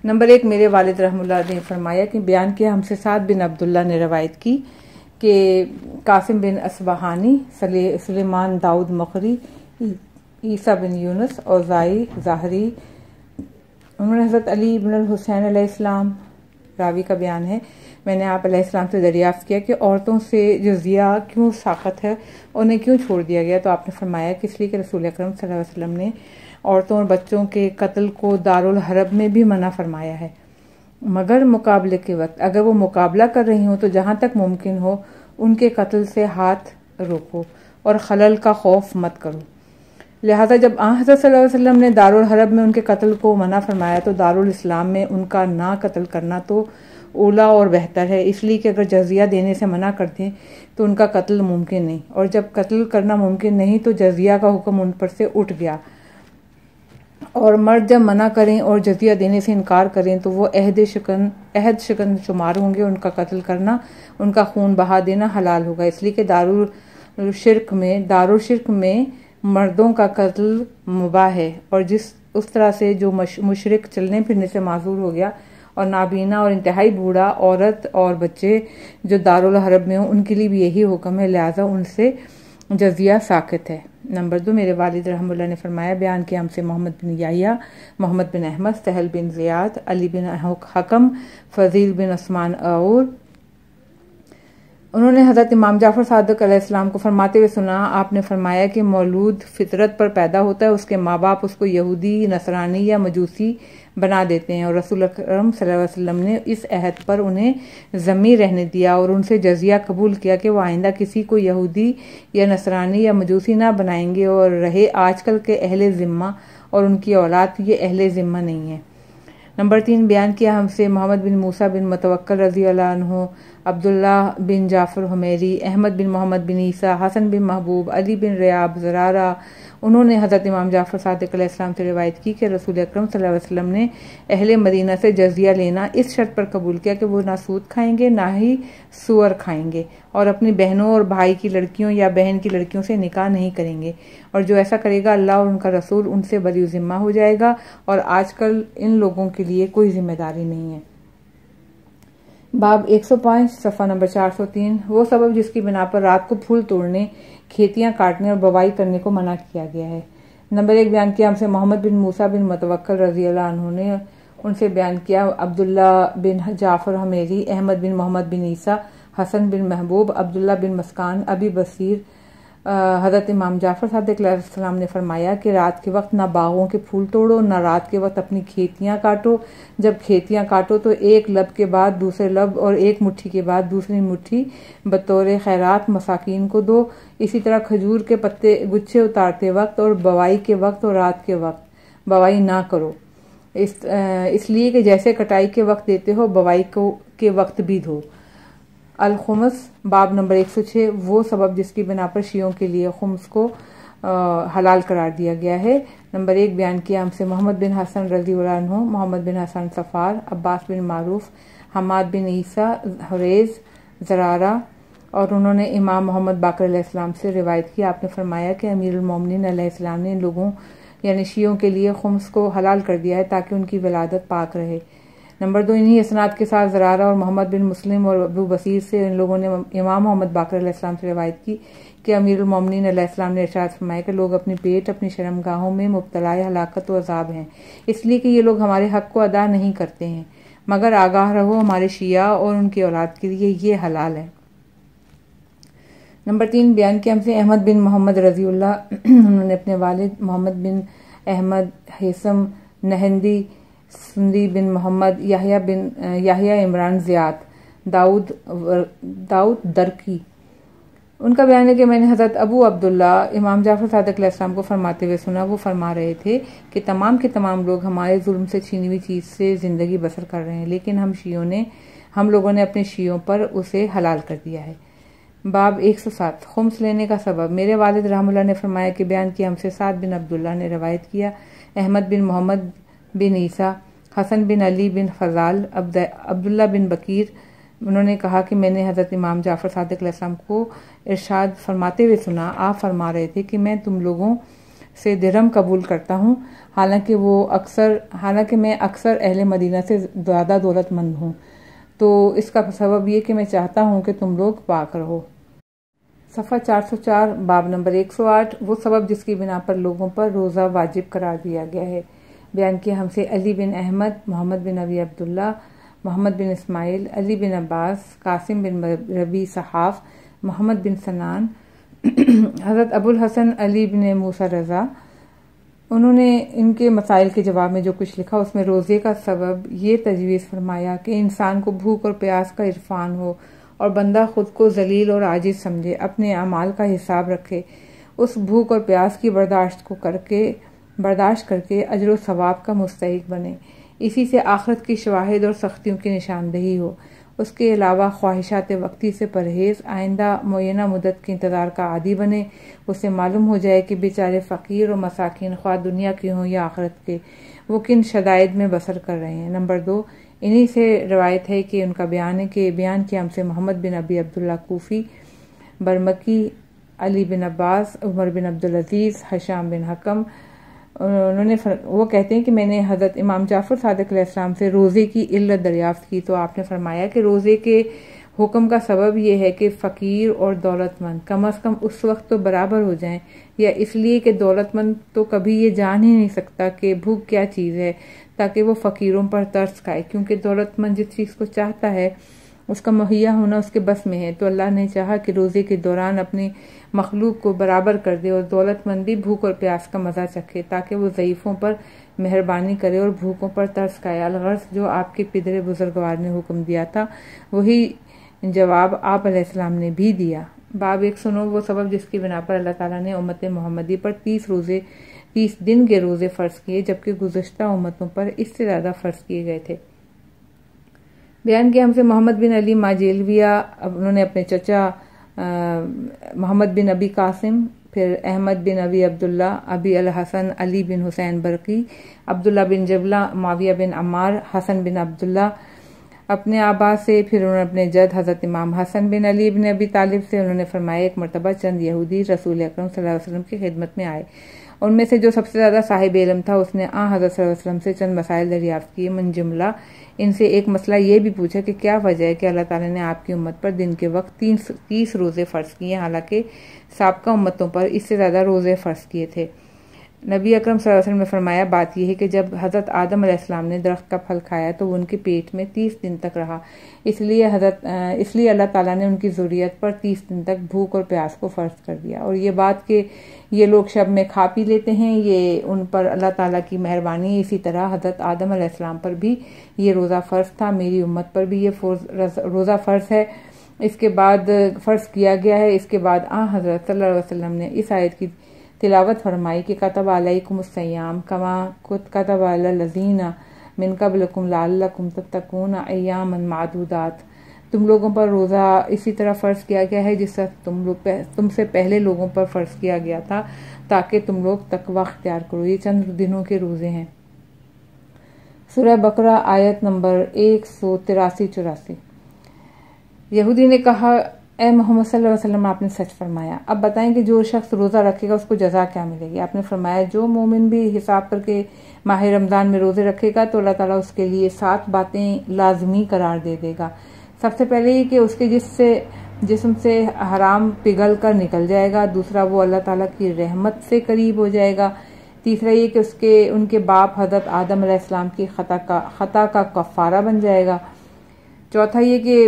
نمبر 1، میرے والد رحمہ اللہ نے فرمایا کہ بیان کیا ہم سے سعد بن عبداللہ نے روایت کی کہ قاسم بن اصبہانی، سلیمان داؤد مقری، عیسیٰ بن یونس اور زائی ظاہری، انہوں نے حضرت علی بن الحسین علیہ السلام، راوی کا بیان ہے، میں نے آپ علیہ السلام سے دریافت کیا کہ عورتوں سے جزیہ کیوں ساقط ہے، انہیں کیوں چھوڑ دیا گیا؟ تو آپ نے فرمایا کہ اس لیے کہ رسول اکرم صلی اللہ علیہ وسلم نے عورتوں اور بچوں کے قتل کو دارالحرب میں بھی منع فرمایا ہے، مگر مقابلے کے وقت اگر وہ مقابلہ کر رہی ہوں تو جہاں تک ممکن ہو ان کے قتل سے ہاتھ روکو اور خلل کا خوف مت کرو۔ لہٰذا جب حضرت صلی اللہ علیہ وسلم نے دارالحرب میں ان کے قتل کو منع فرمایا تو دارالاسلام میں ان کا نہ قتل کرنا تو اولا اور بہتر ہے، اس لیے کہ اگر جزیہ دینے سے منع کرتے تو ان کا قتل ممکن نہیں، اور جب قتل کرنا ممکن نہیں تو جزیہ کا حکم ان پر سے اٹھ گیا، اور مرد جب منع کریں اور جزیہ دینے سے انکار کریں تو وہ عہد شکن شمار ہوں گے، ان کا قتل کرنا، ان کا خون بہا دینا حلال ہوگا، اس لیے کہ دارالشرک میں مردوں کا قتل مباح ہے، اور اس طرح سے جو مشرک چلنے پھرنے سے معذور ہو گیا اور نابینا اور انتہائی بوڑھا، عورت اور بچے جو دارالحرب میں ہوں ان کے لیے بھی یہی حکم ہے، لہٰذا ان سے جزیہ ساقط ہے۔ نمبر 2، میرے والد رحمہ اللہ نے فرمایا بیان کیا ہم سے محمد بن یحییٰ، محمد بن احمد، سہل بن زیاد، علی بن حکم، فضیل بن عثمان اور انہوں نے حضرت امام جعفر صادق علیہ السلام کو فرماتے ہوئے سنا، آپ نے فرمایا کہ مولود فطرت پر پیدا ہوتا ہے، اس کے ماں باپ اس کو یہودی، نصرانی یا مجوسی بنا دیتے ہیں، اور رسول اکرم صلی اللہ علیہ وسلم نے اس عہد پر انہیں ذمی رہنے دیا اور ان سے جزیہ قبول کیا کہ وہ آئندہ کسی کو یہودی یا نصرانی یا مجوسی نہ بنائیں گے، اور رہے آج کل کے اہل ذمہ اور ان کی اولاد یہ اہل ذمہ نہیں ہے۔ نمبر 3، بیان کیا ہم سے محمد بن موسیٰ بن متوکل رضی اللہ عنہ، عبداللہ بن جعفر حمیری، احمد بن محمد بن عیسیٰ، حسن بن محبوب، علی بن ریاب زرارہ، انہوں نے حضرت امام جعفر صادق علیہ السلام سے روایت کی کہ رسول اکرم صلی اللہ علیہ وسلم نے اہل مدینہ سے جزیہ لینا اس شرط پر قبول کیا کہ وہ نہ سود کھائیں گے نہ ہی سور کھائیں گے، اور اپنی بہنوں اور بھائی کی لڑکیوں یا بہن کی لڑکیوں سے نکاح نہیں کریں گے، اور جو ایسا کرے گا اللہ اور ان کا رسول ان سے بری ذمہ ہو جائے گا، اور آج کل ان لوگوں کے لیے کوئی ذمہ داری نہیں ہے۔ باب 105، صفحہ نمبر 403، وہ سبب جس کی بنا پر رات کو پھول توڑنے، کھیتیاں کاٹنے اور بوائی کرنے کو منع کیا گیا ہے۔ نمبر 1، بیان کیا ہم سے محمد بن موسیٰ بن متوکل رضی اللہ عنہ نے ان سے بیان کیا عبداللہ بن جعفر حمیری، احمد بن محمد بن عیسیٰ، حسن بن محبوب، عبداللہ بن مسکان، ابی بصیر، حضرت امام جعفر صادق علیہ السلام نے فرمایا کہ رات کے وقت نہ باغوں کے پھول توڑو، نہ رات کے وقت اپنی کھیتیاں کاٹو، جب کھیتیاں کاٹو تو ایک لب کے بعد دوسرے لب اور ایک مٹھی کے بعد دوسری مٹھی بطور خیرات مساکین کو دو، اسی طرح کھجور کے پتے گچھے اتارتے وقت اور بوائی کے وقت اور رات کے وقت بوائی نہ کرو، اس لیے کہ جیسے کٹائی کے وقت دیتے ہو بوائی کے وقت بھی دو۔ الخمس، باب نمبر 106، وہ سبب جس کی بنا پر شیعوں کے لیے خمس کو حلال قرار دیا گیا ہے۔ نمبر 1، بیان کیا ہم سے محمد بن حسن رضی اللہ عنہ، محمد بن حسن صفار، عباس بن معروف، حماد بن عیسیٰ، حریز، زرارہ، اور انہوں نے امام محمد باقر علیہ السلام سے روایت کی، آپ نے فرمایا کہ امیر المومنین علیہ السلام نے ان لوگوں یعنی شیعوں کے لیے خمس کو حلال کر دیا ہے تاکہ ان کی ولادت پاک رہے۔ نمبر 2، انہی اسناد کے ساتھ زرارہ اور محمد بن مسلم اور ابو بصیر سے ان لوگوں نے امام محمد باقر علیہ السلام سے روایت کی کہ امیر المومنین علیہ السلام نے ارشاد فرمایا کہ لوگ اپنی پیٹ اپنی شرمگاہوں میں مبتلا ہلاکت و عذاب ہیں، اس لیے کہ یہ لوگ ہمارے حق کو ادا نہیں کرتے ہیں، مگر آگاہ رہو ہمارے شیعہ اور ان کی اولاد کے لیے یہ حلال ہے۔ نمبر 3 بیان کیا ہم سے احمد بن محمد رضی اللہ انہوں نے اپنے والد محمد بن احمد ہیثم نہندی سندی بن محمد یحییٰ عمران زیاد داؤد درکی، ان کا بیان ہے کہ میں نے حضرت ابو عبداللہ امام جعفر صادق علیہ السلام کو فرماتے ہوئے سنا، وہ فرما رہے تھے کہ تمام کے تمام لوگ ہمارے ظلم سے چھینی ہوئی چیز سے زندگی بسر کر رہے ہیں، لیکن ہم لوگوں نے اپنے شیعوں پر اسے حلال کر دیا ہے۔ باب 107 خمس لینے کا سبب۔ میرے والد رحم اللہ نے فرمایا کہ بیان کیا ہم سے سعد بن عبداللہ نے روایت کیا، احمد بن محمد بن عیسیٰ، حسن بن علی بن فضال، عبداللہ بن بکیر، انہوں نے کہا کہ میں نے حضرت امام جعفر صادق علیہ السلام کو ارشاد فرماتے ہوئے سنا، آپ فرما رہے تھے کہ میں تم لوگوں سے درہم قبول کرتا ہوں، حالانکہ میں اکثر اہل مدینہ سے زیادہ دولت مند ہوں، تو اس کا سبب یہ کہ میں چاہتا ہوں کہ تم لوگ پاک رہو۔ صفحہ 404 باب نمبر 108 وہ سبب جس کی بنا پر لوگوں پر روزہ واجب قرار دیا گیا ہے۔ بیان کیا ہم سے علی بن احمد، محمد بن ابی عبداللہ، محمد بن اسماعیل، علی بن عباس، قاسم بن ربی صحاف، محمد بن سنان، حضرت ابو الحسن علی بن موسیٰ رضا، انہوں نے ان کے مسائل کے جواب میں جو کچھ لکھا اس میں روزے کا سبب یہ تجویز فرمایا کہ انسان کو بھوک اور پیاس کا عرفان ہو اور بندہ خود کو ذلیل اور عاجز سمجھے، اپنے اعمال کا حساب رکھے، اس بھوک اور پیاس کی برداشت کر کے اجر و ثواب کا مستحق بنے، اسی سے آخرت کی شواہد اور سختیوں کی نشاندہی ہو۔ اس کے علاوہ خواہشات وقتی سے پرہیز، آئندہ معینہ مدت کے انتظار کا عادی بنے، اسے معلوم ہو جائے کہ بیچارے فقیر اور مساکین خواہ دنیا کے ہوں یا آخرت کے، وہ کن شدائد میں بسر کر رہے ہیں۔ نمبر 2 انہی سے روایت ہے کہ ان کا بیان ہے کہ بیان کیا ہم سے محمد بن ابی عبداللہ کوفی، برمکی، علی بن عباس، عمر بن عبدالعزیز، حشام بن حکم، وہ کہتے ہیں کہ میں نے حضرت امام جعفر صادق علیہ السلام سے روزے کی علت دریافت کی تو آپ نے فرمایا کہ روزے کے حکم کا سبب یہ ہے کہ فقیر اور دولت مند کم از کم اس وقت تو برابر ہو جائیں، یا اس لیے کہ دولت مند تو کبھی یہ جان ہی نہیں سکتا کہ بھوک کیا چیز ہے تاکہ وہ فقیروں پر ترس کھائے، کیونکہ دولت مند جس چیز کو چاہتا ہے اس کا مہیا ہونا اس کے بس میں ہے، تو اللہ نے چاہا کہ روزے کے دوران اپنی مخلوق کو برابر کر دے اور دولت مند بھی بھوک اور پیاس کا مزہ چکھے تاکہ وہ ضعیفوں پر مہربانی کرے اور بھوکوں پر ترس کھائے۔ الغرض جو آپ کے پدر بزرگوار نے حکم دیا تھا وہی جواب آپ علیہ السلام نے بھی دیا۔ باب 109 وہ سبب جس کی بنا پر اللہ تعالیٰ نے امت محمدی پر 30 دن کے روزے فرض کیے، جبکہ گزشتہ امتوں پر اس سے زیادہ فرض کیے گئے تھے۔ بیان کیا ہم سے محمد بن علی ماجیلویہ، انہوں نے اپنے چچا محمد بن ابی قاسم، پھر احمد بن ابی عبداللہ، ابی الحسن علی بن حسین برقی، عبداللہ بن جبلہ، معاویہ بن عمار، حسن بن عبداللہ اپنے آبا سے، پھر انہوں نے اپنے جد حضرت امام حسن بن علی بن ابی طالب سے، انہوں نے فرمایا ایک مرتبہ چند یہودی رسول اکرم صلی اللہ علیہ وسلم کی خدمت میں آئے، ان میں سے جو سب سے زیادہ صاحب علم تھا اس نے حضرت صلی اللہ علیہ وسلم سے چند مسائل دریافت کیے، من جملہ ان سے ایک مسئلہ یہ بھی پوچھا کہ کیا وجہ ہے کہ اللہ تعالیٰ نے آپ کی امت پر دن کے وقت 30 روزے فرض کیے، حالانکہ سابقہ امتوں پر اس سے زیادہ روزے فرض کیے تھے۔ نبی اکرم صلی اللہ علیہ وسلم نے فرمایا بات یہ ہے کہ جب حضرت آدم علیہ السلام نے درخت کا پھل کھایا تو وہ ان کے پیٹ میں 30 دن تک رہا، اس لیے اللہ تعالیٰ نے ان کی ذریت پر 30 دن تک بھوک اور پیاس کو فرض کر دیا، اور یہ بات کہ یہ لوگ شب میں کھا پی لیتے ہیں یہ ان پر اللہ تعالیٰ کی مہربانی ہے، اسی طرح حضرت آدم علیہ السلام پر بھی یہ روزہ فرض تھا، میری امت پر بھی یہ روزہ فرض ہے، اس کے بعد فرض کیا گیا ہے۔ اس کے بعد حضرت صلی اللہ علیہ وسلم نے اس آیت کی تلاوت فرمائی کہ کتب علیکم الصیام کما کتب علی الذین من قبلکم لعلکم تتقون ایاما معدودات، تم لوگوں پر روزہ اسی طرح فرض کیا گیا ہے جس طرح تم سے پہلے لوگوں پر فرض کیا گیا تھا تاکہ تم لوگ تقوی اختیار کرو۔ یہ چند دنوں کے روزے ہیں۔ سورہ بقرہ آیت نمبر 183-84۔ یہودی نے کہا اے محمد صلی اللہ علیہ وسلم آپ نے سچ فرمایا، اب بتائیں کہ جو شخص روزہ رکھے گا اس کو جزا کیا ملے گی؟ آپ نے فرمایا جو مومن بھی حساب کر کے ماہ رمضان میں روزے رکھے گا تو اللہ تعالیٰ اس کے لیے 7 باتیں لازمی قرار دے دے گا۔ سب سے پہلے یہ کہ اس کے جسم سے حرام پگھل کر نکل جائے گا، دوسرا وہ اللہ تعالیٰ کی رحمت سے قریب ہو جائے گا، تیسرا یہ کہ ان کے باپ حضرت آدم علیہ السلام کی خطا کا کفارہ بن جائے گا، چوتھا یہ کہ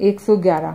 111,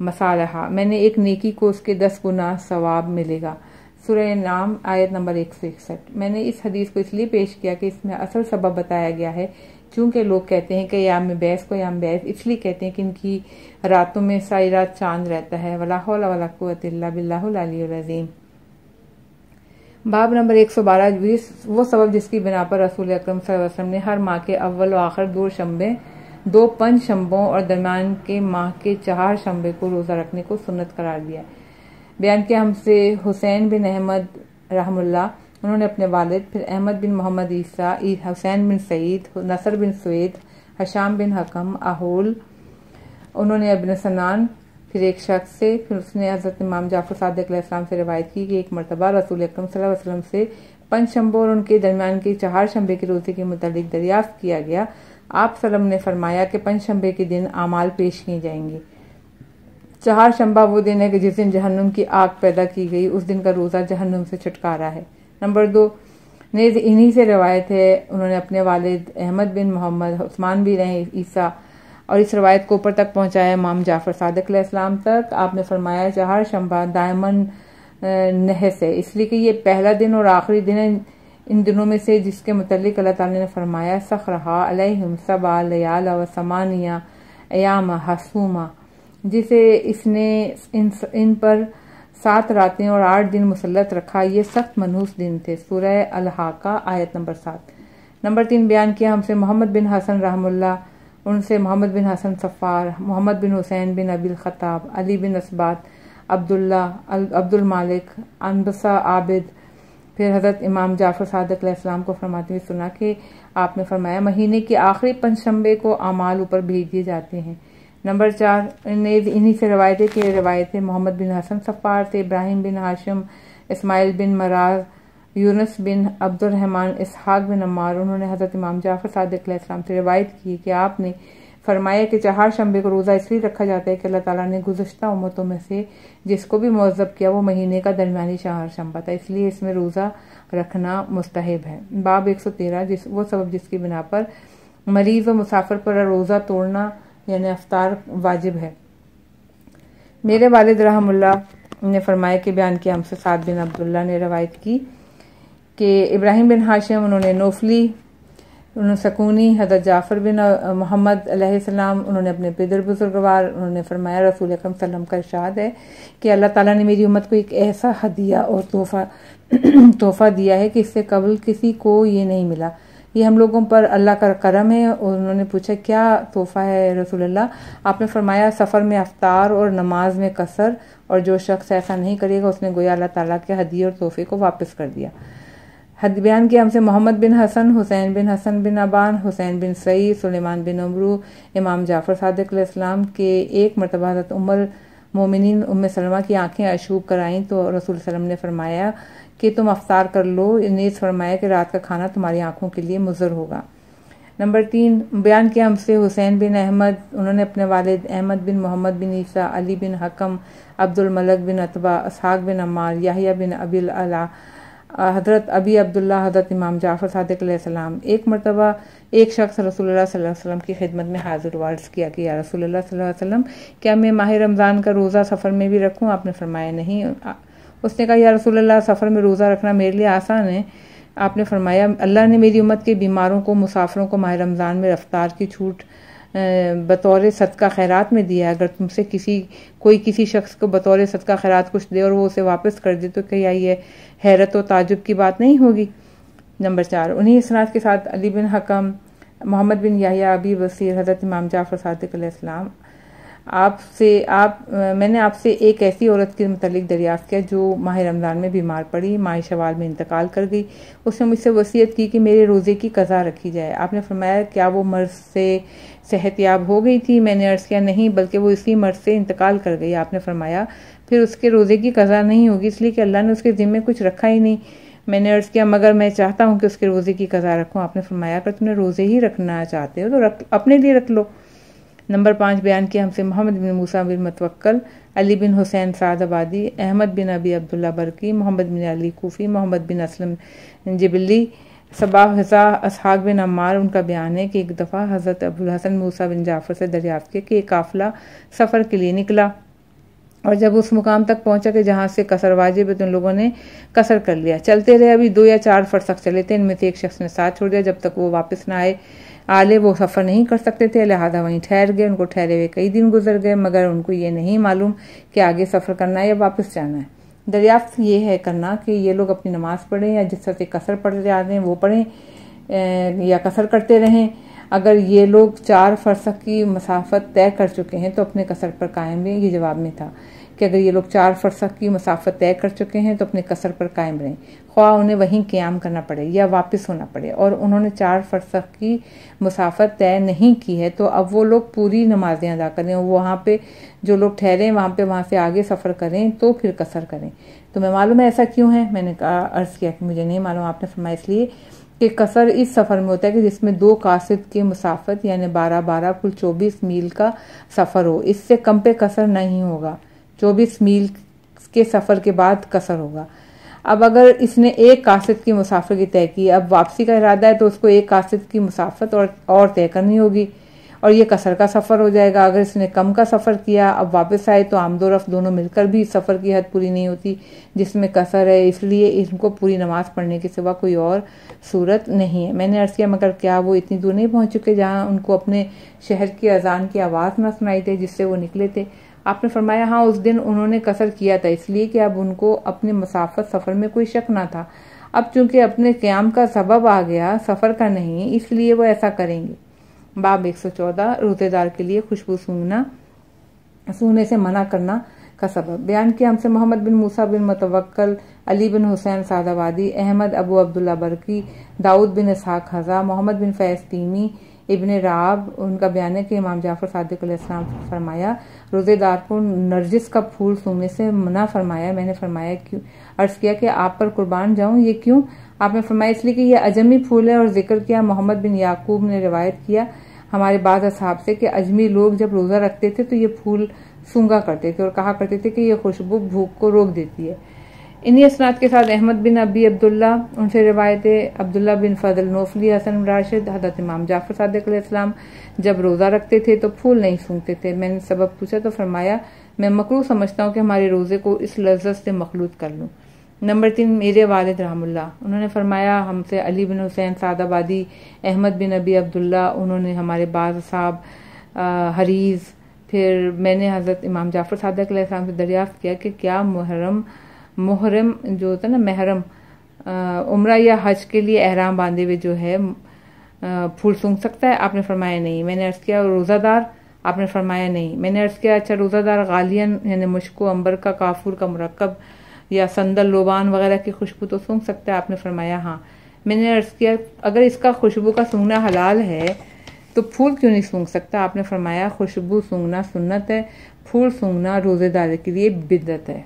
مصالحہ، میں نے ایک نیکی کو اس کے 10 گنا ثواب ملے گا۔ سورہ انعام آیت نمبر 161۔ میں نے اس حدیث کو اس لیے پیش کیا کہ اس میں اصل سبب بتایا گیا ہے، چونکہ لوگ کہتے ہیں کہ یام بیس کو یام بیس اس لیے کہتے ہیں کہ ان کی راتوں میں ساری رات چاند رہتا ہے۔ ولا حول ولا قوت الا باللہ العلی العظیم۔ باب نمبر 112، وہ سبب جس کی بنا پر رسول اکرم صلی اللہ علیہ وسلم نے ہر ماہ کے اول و آخر 2 پنج شنبوں اور درمیان کے ماہ کے 4 شنبے کو روزہ رکھنے کو سنت قرار دیا۔ بیان کیا ہم سے حسین بن احمد رحم اللہ، انہوں نے اپنے والد، پھر احمد بن محمد عیسیٰ، حسین بن سعید، نصر بن سوید، حشام بن حکم، احول، انہوں نے ابن سنان، پھر ایک شخص سے، پھر اس نے حضرت امام جعفر صادق علیہ السلام سے روایت کی کہ ایک مرتبہ رسول اکرم صلی اللہ علیہ وسلم سے 5 شنبوں اور ان کے درمیان کے 4 شنبے کے روزے کے متعلق دریافت کیا گیا۔ آپ صلی اللہ علیہ وسلم نے فرمایا کہ 5 شنبے کے دن اعمال پیش کیے جائیں گے۔ 4 شنبہ وہ دن ہے کہ جس دن جہنم کی آگ پیدا کی گئی، اس دن کا روزہ جہنم سے چھٹکارا ہے۔ نمبر 2، نیز انہی سے روایت ہے، انہوں نے اپنے والد احمد بن محمد، عثمان بن عیسیٰ، اور اس روایت کو اوپر تک پہنچایا امام جعفر صادق علیہ السلام تک۔ آپ نے فرمایا 4 شنبہ دائمن نحس ہے، اس لیے کہ یہ پہلا دن اور آخری دن ہے ان دنوں میں سے جس کے متعلق اللہ تعالیٰ نے فرمایا سخرہا علیہم 7 لیال و 8 ایام حسوما، جسے اس نے ان پر 7 راتیں اور 8 دن مسلط رکھا، یہ سخت منحوس دن تھے۔ سورہ الحاقہ آیت نمبر 7۔ نمبر 3، بیان کیا ہم سے محمد بن حسن رحم اللہ، ان سے محمد بن حسن صفار، محمد بن حسین بن ابی الخطاب، علی بن اسبات، عبداللہ، عبد المالک، انبسا عابد، پھر حضرت امام جعفر صادق علیہ السلام کو فرماتے ہوئے سنا کہ آپ نے فرمایا مہینے کے آخری 5 شنبے کو اعمال اوپر بھیج دیے جاتے ہیں۔ نمبر 4، انہی سے روایت ہے کہ روایت ہے محمد بن حسن صفار سے ابراہیم بن ہاشم، اسماعیل بن مراز، یونس بن عبد الرحمن، اسحاق بن عمار، انہوں نے حضرت امام جعفر صادق علیہ السلام سے روایت کی کہ آپ نے فرمایا کہ 4 شنبے کو روزہ اس لیے رکھا جاتا ہے کہ اللہ تعالیٰ نے گزشتہ امتوں میں سے جس کو بھی معذب کیا وہ مہینے کا درمیانی 4 شنبہ تھا، اس لیے اس میں روزہ رکھنا مستحب ہے۔ باب 113، وہ سبب جس کی بنا پر مریض و مسافر پر روزہ توڑنا یعنی افطار واجب ہے۔ میرے والد رحم اللہ نے فرمایا کہ بیان کیا ہم سے سعد بن عبداللہ نے روایت کی کہ ابراہیم بن ہاشم، انہوں نے نوفلی، انہوں نے سکونی، حضرت جعفر بن محمد علیہ السلام، انہوں نے اپنے پدر بزرگوار، انہوں نے فرمایا رسول اکرم صلی اللہ علیہ وسلم کا ارشاد ہے کہ اللہ تعالیٰ نے میری امت کو ایک ایسا ہدیہ اور تحفہ دیا ہے کہ اس سے قبل کسی کو یہ نہیں ملا، یہ ہم لوگوں پر اللہ کا کرم ہے۔ اور انہوں نے پوچھا کیا تحفہ ہے رسول اللہ؟ آپ نے فرمایا سفر میں افطار اور نماز میں قصر، اور جو شخص ایسا نہیں کرے گا اس نے گویا اللہ تعالیٰ کے ہدیے اور تحفے کو واپس کر دیا۔ بیان کیا ہم سے محمد بن حسن، حسین بن حسن بن ابان، حسین بن سعید، سلیمان بن عمرو، امام جعفر صادق علیہ السلام کے ایک مرتبہ حضرت ام المومنین ام سلمہ کی آنکھیں اشوب کر آئیں تو رسول صلی اللہ علیہ وسلم نے فرمایا کہ تم افطار کر لو، نیز فرمایا کہ رات کا کھانا تمہاری آنکھوں کے لیے مضر ہوگا۔ نمبر 3، بیان کیا ہم سے حسین بن احمد، انہوں نے اپنے والد احمد بن محمد بن عیسیٰ، علی بن حکم، عبد الملک بن عتبہ، اسحاق بن عمار، یحییٰ بن ابی العلا، حضرت ابی عبداللہ، حضرت امام جعفر صادق علیہ السلام، ایک مرتبہ ایک شخص رسول اللہ صلی اللہ علیہ وسلم کی خدمت میں حاضر ہوا، عرض کیا کہ یا رسول اللہ صلی اللہ علیہ وسلم کیا میں ماہ رمضان کا روزہ سفر میں بھی رکھوں؟ آپ نے فرمایا نہیں۔ اس نے کہا یا رسول اللہ سفر میں روزہ رکھنا میرے لیے آسان ہے۔ آپ نے فرمایا اللہ نے میری امت کے بیماروں کو، مسافروں کو ماہ رمضان میں افطار کی چھوٹ بطور صدقہ خیرات میں دیا ہے۔ اگر تم سے کوئی کسی شخص کو بطور صدقہ خیرات کچھ دے اور وہ اسے واپس کر دے تو کیا یہ حیرت و تعجب کی بات نہیں ہوگی؟ نمبر 4، انہی اسناد کے ساتھ علی بن حکم، محمد بن یحییٰ ابی بصیر، حضرت امام جعفر صادق علیہ السلام، میں نے آپ سے ایک ایسی عورت کے متعلق دریافت کیا جو ماہ رمضان میں بیمار پڑی، ماہ شوال میں انتقال کر گئی۔ اس نے مجھ سے وصیت کی کہ میرے روزے کی قضا رکھی جائے۔ آپ نے فرمایا کیا وہ مرض سے صحت یاب ہو گئی تھی؟ میں نے عرض کیا نہیں، بلکہ وہ اسی مرض سے انتقال کر گئی۔ آپ نے فرمایا پھر اس کے روزے کی قضا نہیں ہوگی، اس لیے کہ اللہ نے اس کے ذمے کچھ رکھا ہی نہیں۔ میں نے عرض کیا مگر میں چاہتا ہوں کہ اس کے روزے کی قضا رکھوں۔ آپ نے فرمایا اگر تم نے روزے ہی رکھنا چاہتے ہو تو اپنے لیے رکھ لو۔ نمبر 5، بیان کیا ہم سے محمد بن موسیٰ بن متوکل، علی بن حسین سعد آبادی، احمد بن ابی عبداللہ برقی، محمد بن علی کوفی، محمد بن اسلم جبلی، صباح حضا، اسحاق بن عمار، ان کا بیان ہے کہ ایک دفعہ حضرت ابوالحسن موسیٰ بن جعفر سے دریافت کیا کہ ایک قافلہ سفر کے لیے نکلا اور جب اس مقام تک پہنچا کہ جہاں سے قصر واجب ہے تو ان لوگوں نے قصر کر لیا. چلتے رہے، ابھی 2 یا 4 فرسخ چلے تھے. ان میں سے ایک شخص نے ساتھ چھوڑ دیا. جب تک وہ واپس نہ آلے وہ سفر نہیں کر سکتے تھے، لہذا وہیں ٹھہر گئے. ان کو ٹھہرے ہوئے کئی دن گزر گئے، مگر ان کو یہ نہیں معلوم کہ آگے سفر کرنا ہے یا واپس جانا ہے. دریافت یہ ہے کرنا کہ یہ لوگ اپنی نماز پڑھیں یا جس طرح سے قصر پڑھ جا رہے ہیں وہ پڑھیں یا قصر کرتے رہیں. اگر یہ لوگ 4 فرسخ کی مسافت طے کر چکے ہیں تو اپنے قصر پر قائم رہیں. یہ جواب میں تھا کہ اگر یہ لوگ 4 فرسخ کی مسافت طے کر چکے ہیں تو اپنے قصر پر قائم رہیں، خواہ انہیں وہیں قیام کرنا پڑے یا واپس ہونا پڑے. اور انہوں نے 4 فرسخ کی مسافت طے نہیں کی ہے تو اب وہ لوگ پوری نمازیں ادا کریں. وہاں پہ جو لوگ ٹھہرے وہاں سے آگے سفر کریں تو پھر قصر کریں. تمہیں معلوم ہے ایسا کیوں ہے؟ میں نے عرض کیا کہ مجھے نہیں معلوم. آپ نے فرمایا اس لیے کہ قصر اس سفر میں ہوتا ہے کہ جس میں 2 قاصد کی مسافت یعنی 12 کل 24 میل کا سفر ہو. اس سے کم پہ قصر نہیں ہوگا. 24 میل کے سفر کے بعد قصر ہوگا. اب اگر اس نے 1 قاصد کی مسافت کی طے کی، اب واپسی کا ارادہ ہے تو اس کو 1 قاصد کی مسافت اور طے کرنی ہوگی اور یہ قصر کا سفر ہو جائے گا. اگر اس نے کم کا سفر کیا، اب واپس آئے تو آمد و رفت دونوں مل کر بھی سفر کی حد پوری نہیں ہوتی جس میں قصر ہے. اس لیے ان کو پوری نماز پڑھنے کے سوا کوئی اور صورت نہیں ہے. میں نے عرض کیا مگر کیا وہ اتنی دور نہیں پہنچ چکے جہاں ان کو اپنے شہر کی اذان کی آواز نہ سنائی دے جس سے وہ نکلے تھے؟ آپ نے فرمایا ہاں، اس دن انہوں نے قصر کیا تھا اس لیے کہ اب ان کو اپنے مسافت سفر میں کوئی شک نہ تھا. اب چونکہ اپنے قیام کا سبب آ گیا، سفر کا نہیں، اس لیے وہ ایسا کریں گے. باب 114 روزے دار کے لیے خوشبو سونگنے سے منع کرنا کا سبب. بیان کیا ہم سے محمد بن موسیٰ بن متوکل، علی بن حسین سعد آبادی، احمد ابو عبداللہ برقی، داؤد بن اسحاق حضا، محمد بن فیض تیمی، ابن رعاب. ان کا بیان ہے کہ امام جعفر صادق علیہ السلام فرمایا روزے دار کو نرجس کا پھول سونگنے سے منع فرمایا. میں نے فرمایا کیوں؟ عرض کیا کہ آپ پر قربان جاؤں یہ کیوں؟ آپ نے فرمایا اس لیے کہ یہ اجمی پھول ہے. اور ذکر کیا محمد بن یعقوب نے روایت کیا ہمارے بعض اصحاب سے کہ اجمی لوگ جب روزہ رکھتے تھے تو یہ پھول سونگا کرتے تھے اور کہا کرتے تھے کہ یہ خوشبو بھوک کو روک دیتی ہے. انہی اسناد کے ساتھ احمد بن ابی عبداللہ، ان سے روایت عبداللہ بن فضل نوفلی، حسن بن راشد، حضرت امام جعفر صادق علیہ السلام جب روزہ رکھتے تھے تو پھول نہیں سونگتے تھے. میں نے سبب پوچھا تو فرمایا میں مکروہ سمجھتا ہوں کہ ہمارے روزے کو اس لذت سے مخلوط کر لوں. نمبر 3 میرے والد رحم اللہ، انہوں نے فرمایا ہم سے علی بن حسین سعد آبادی، احمد بن ابی عبداللہ، انہوں نے ہمارے بعض صاحب حریز. پھر میں نے حضرت امام جعفر صادق علیہ السلام سے دریافت کیا کہ کیا محرم جو ہوتا ہے نا، محرم عمرہ یا حج کے لیے احرام باندھے ہوئے جو ہے پھول سونگ سکتا ہے؟ آپ نے فرمایا نہیں. میں نے عرض کیا روزہ دار؟ آپ نے فرمایا نہیں. میں نے عرض کیا اچھا روزہ دار غالین یعنی مشک و عنبر کا، کافور کا مرکب یا سندل لوبان وغیرہ کی خوشبو تو سونگ سکتا ہے؟ آپ نے فرمایا ہاں. میں نے عرض کیا اگر اس کا خوشبو کا سونگنا حلال ہے تو پھول کیوں نہیں سونگ سکتا؟ آپ نے فرمایا خوشبو سونگنا سنت ہے، پھول سونگنا روزے دار کے لیے بدعت ہے.